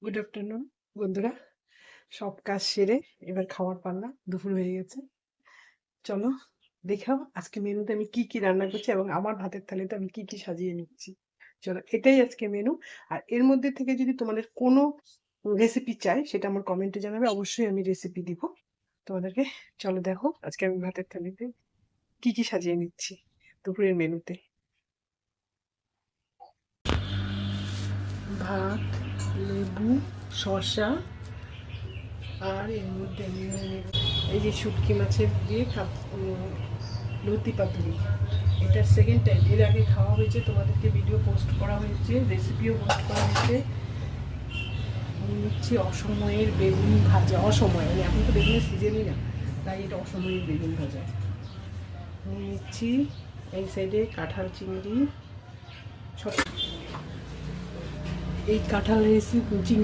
Good afternoon বন্ধুরা। সব কাজ সেরে এবার খাওয়ার পালা, দুপুর হয়ে গেছে। চলো দেখাও আজকে মেনুতে আমি কি কি রান্না করছি এবং আমার ভাতের থালিতে আমি কি কি সাজিয়ে নিচ্ছি। চলো, এটাই আজকে মেনু। আর এর মধ্যে থেকে যদি তোমাদের কোনো রেসিপি চাই সেটা আমার কমেন্টে জানাবে, অবশ্যই আমি রেসিপি দিব তোমাদেরকে। চলো দেখো আজকে আমি ভাতের থালিতে কি কি সাজিয়ে নিচ্ছি দুপুরের মেনুতে। ভাত, লেবু, শসা, আর এর মধ্যে আমি এই যে শুটকি মাছের দিয়ে লতি পাতুরি। এটা সেকেন্ড টাইম, এর আগে খাওয়া হয়েছে, তোমাদেরকে ভিডিও পোস্ট করা হয়েছে, রেসিপিও পোস্ট করা হয়েছে। আমি নিচ্ছি অসময়ের বেগুন ভাজা। অসময় মানে এখন তো বেগুনের সিজনই না, তাই এটা অসময়ের বেগুন ভাজা। আমি নিচ্ছি এই সাইডে কাঁঠাল চিংড়ি। সব এই কাঁঠাল রেসিপি